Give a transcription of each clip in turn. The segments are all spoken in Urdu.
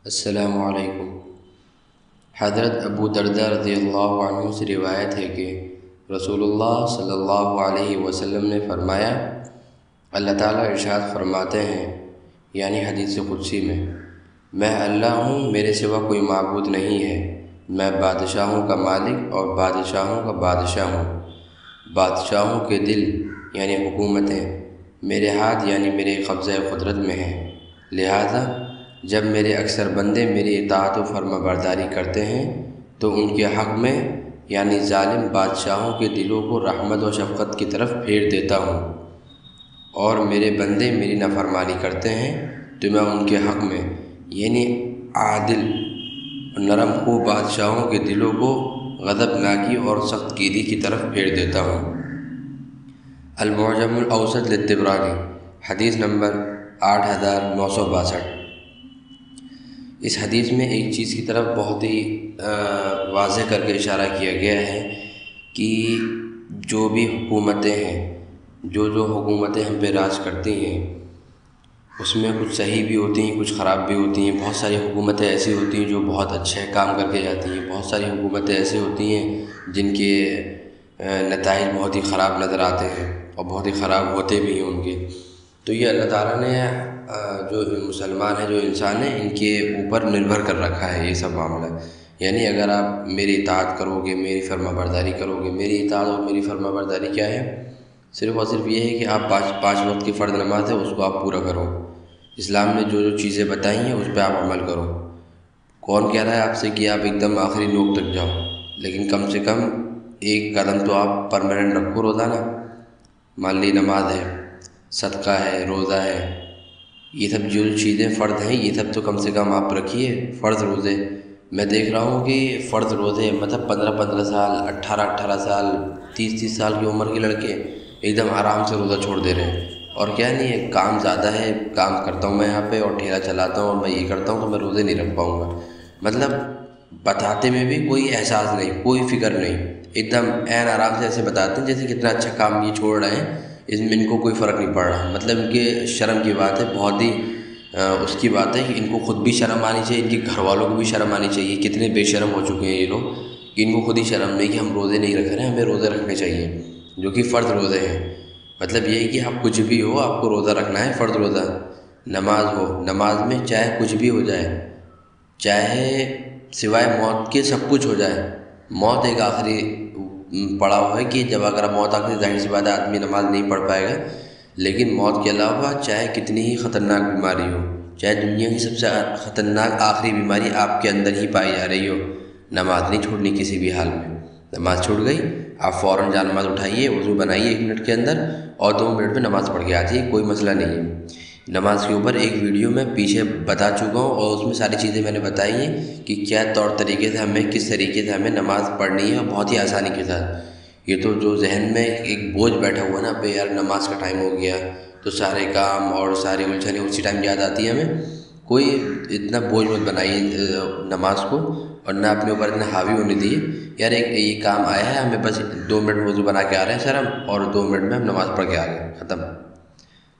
السلام علیکم۔ حضرت ابو درداء رضی اللہ عنہ سے روایت ہے کہ رسول اللہ صلی اللہ علیہ وسلم نے فرمایا، اللہ تعالیٰ ارشاد فرماتے ہیں، یعنی حدیث قدسی میں اللہ ہوں، میرے سوا کوئی معبود نہیں ہے، میں بادشاہوں کا مالک اور بادشاہوں کا بادشاہ ہوں۔ بادشاہوں کے دل یعنی حکومتیں میرے ہاتھ یعنی میرے قبضہ قدرت میں ہیں، لہذا جب میرے اکثر بندے میری اطاعت و فرما برداری کرتے ہیں تو ان کے حق میں یعنی ظالم بادشاہوں کے دلوں کو رحمت و شفقت کی طرف پھیر دیتا ہوں، اور میرے بندے میری نافرمانی کرتے ہیں تو میں ان کے حق میں یعنی عادل نرم خو بادشاہوں کے دلوں کو غضبناکی اور سخت گیری کی طرف پھیر دیتا ہوں۔ المعجم الاوسط للطبرانی، حدیث نمبر 8962۔ اس حدیث میں ایک چیز کی طرف بہت ہی واضح کر کے اشارہ کیا گیا ہے کہ جو بھی حکومتیں ہیں، جو حکومتیں ہم پہ راج کرتی ہیں، اس میں کچھ صحیح بھی ہوتی ہیں، کچھ خراب بھی ہوتی ہیں۔ بہت ساری حکومتیں ایسی ہوتی ہیں جو بہت اچھے کام کر کے جاتی ہیں، بہت ساری حکومتیں ایسی ہوتی ہیں جن کے نتائج بہت ہی خراب نظر آتے ہیں اور بہت ہی خراب ہوتے بھی ہیں ان کے۔ تو یہ اللہ تعالیٰ نے جو مسلمان ہیں، جو انسان ہیں، ان کے اوپر نربھر کر رکھا ہے یہ سب معاملہ، یعنی اگر آپ میری اطاعت کرو گے، میری فرما برداری کرو گے۔ میری اطاعت اور میری فرما برداری کیا ہے؟ صرف اور صرف یہ ہے کہ آپ پانچ وقت کی فرض نماز ہے اس کو آپ پورا کرو، اسلام نے جو چیزیں بتائی ہیں اس پہ آپ عمل کرو۔ کون کہہ رہا ہے آپ سے کہ آپ ایک دم آخری نوک تک جاؤ، لیکن کم سے کم ایک قدم تو آپ پرماننٹ رکھو روزانہ۔ مان لی نماز ہے، صدقہ ہے، روزہ ہے، یہ سب جو چیزیں فرض ہیں یہ سب تو کم سے کم آپ رکھیے۔ فرض روزے میں دیکھ رہا ہوں کہ فرض روزے مطلب 15 سال، 18 سال، 30 سال کی عمر کے لڑکے ایک دم آرام سے روزہ چھوڑ دے رہے ہیں۔ اور کیا نہیں ہے، کام زیادہ ہے، کام کرتا ہوں میں یہاں پہ اور ٹھیلا چلاتا ہوں اور میں یہ کرتا ہوں تو میں روزے نہیں رکھ پاؤں گا۔ مطلب بتاتے میں بھی کوئی احساس نہیں، کوئی فکر نہیں، ایک دم عین آرام سے ایسے بتاتے ہیں جیسے کتنا اچھا کام یہ چھوڑ رہے ہیں، اس میں ان کو کوئی فرق نہیں پڑ رہا۔ مطلب ان کے شرم کی بات ہے، بہت ہی اس کی بات ہے کہ ان کو خود بھی شرم آنی چاہیے، ان کے گھر والوں کو بھی شرم آنی چاہیے۔ کتنے بے شرم ہو چکے ہیں یہ لوگ کہ ان کو خود ہی شرم نہیں کہ ہم روزے نہیں رکھ رہے ہیں، ہمیں روزے رکھنے چاہیے جو کہ فرض روزے ہیں۔ مطلب یہ ہے کہ آپ کچھ بھی ہو آپ کو روزہ رکھنا ہے، فرض روزہ۔ نماز ہو، نماز میں چاہے کچھ بھی ہو جائے، چاہے سوائے موت کے سب کچھ ہو جائے، موت ایک آخری پڑاؤ ہے کہ جب اگر موت آخری ظاہر سی بات ہے آدمی نماز نہیں پڑھ پائے گا، لیکن موت کے علاوہ چاہے کتنی ہی خطرناک بیماری ہو، چاہے دنیا کی سب سے خطرناک آخری بیماری آپ کے اندر ہی پائی جا رہی ہو، نماز نہیں چھوڑنی کسی بھی حال میں۔ نماز چھوٹ گئی، آپ فوراً جا نماز اٹھائیے، وضو بنائیے 1 منٹ کے اندر اور 2 منٹ میں نماز پڑھ کے آ جائیے، کوئی مسئلہ نہیں ہے۔ نماز کے اوپر ایک ویڈیو میں پیچھے بتا چکا ہوں اور اس میں ساری چیزیں میں نے بتائی ہیں کہ کیا طور طریقے سے ہمیں، کس طریقے سے ہمیں نماز پڑھنی ہے اور بہت ہی آسانی کے ساتھ۔ یہ تو جو ذہن میں ایک بوجھ بیٹھا ہوا ہے نا، بے یار نماز کا ٹائم ہو گیا تو سارے کام اور ساری الجھنیں اسی ٹائم یاد آتی ہیں ہمیں، کوئی اتنا بوجھ مت بنائیے نماز کو اور نہ اپنے اوپر اتنا حاوی ہونے دیے۔ یار ایک یہ کام آیا ہے، ہمیں بس 2 منٹ وضو بنا کے آ رہے ہیں سر ہم، اور 2 منٹ میں ہم نماز پڑھ کے آ گئے، ختم۔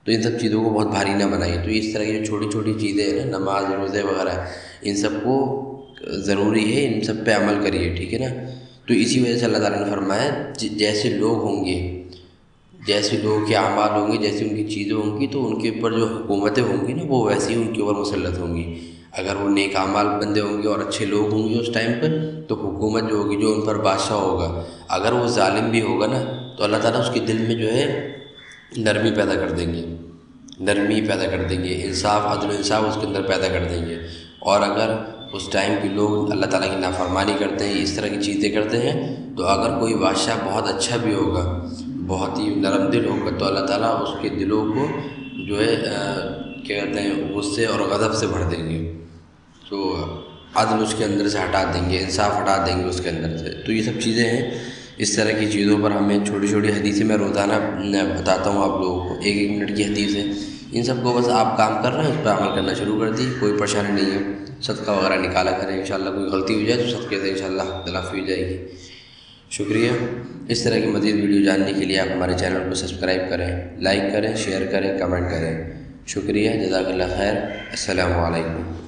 تو ان سب چیزوں کو بہت بھاری نہ بنائیے۔ تو اس طرح کی جو چھوٹی چھوٹی چیزیں ہیں نا، نماز، روزے وغیرہ، ان سب کو ضروری ہے، ان سب پہ عمل کریے، ٹھیک ہے نا۔ تو اسی وجہ سے اللہ تعالیٰ نے فرمایا جیسے لوگ ہوں گے، جیسے لوگوں کے اعمال ہوں گے، جیسے ان کی چیزیں ہوں گی، تو ان کے اوپر جو حکومتیں ہوں گی نا وہ ویسی ان کے اوپر مسلط ہوں گی۔ اگر وہ نیک اعمال بندے ہوں گے اور اچھے لوگ ہوں گے اس ٹائم پہ، تو حکومت جو ہوگی، جو ان پر بادشاہ ہوگا، اگر وہ ظالم بھی ہوگا نا تو اللہ تعالیٰ اس کے دل میں جو ہے نرمی پیدا کر دیں گے، نرمی پیدا کر دیں گے، انصاف، عدل و انصاف اس کے اندر پیدا کر دیں گے۔ اور اگر اس ٹائم کے لوگ اللہ تعالیٰ کی نافرمانی کرتے ہیں، اس طرح کی چیزیں کرتے ہیں، تو اگر کوئی بادشاہ بہت اچھا بھی ہوگا، بہت ہی نرم دل ہوگا، تو اللہ تعالیٰ اس کے دلوں کو جو ہے کیا کہتے ہیں، غصے اور غضب سے بھر دیں گے۔ تو عدل اس کے اندر سے ہٹا دیں گے، انصاف ہٹا دیں گے اس کے اندر سے۔ تو یہ سب چیزیں ہیں، اس طرح کی چیزوں پر ہمیں چھوٹی چھوٹی حدیثیں میں روزانہ بتاتا ہوں آپ لوگوں کو، 1 منٹ کی حدیث ہے، ان سب کو بس آپ کام کر رہے ہیں، اس پہ عمل کرنا شروع کر دی، کوئی پریشانی نہیں ہے۔ صدقہ وغیرہ نکالا کریں، انشاءاللہ کوئی غلطی ہو جائے تو صدقے سے انشاءاللہ تلافی ہو جائے گی۔ شکریہ۔ اس طرح کی مزید ویڈیو جاننے کے لیے آپ ہمارے چینل کو سبسکرائب کریں، لائک کریں، شیئر کریں، کمنٹ کریں۔ شکریہ، جزاک اللہ خیر، السلام علیکم۔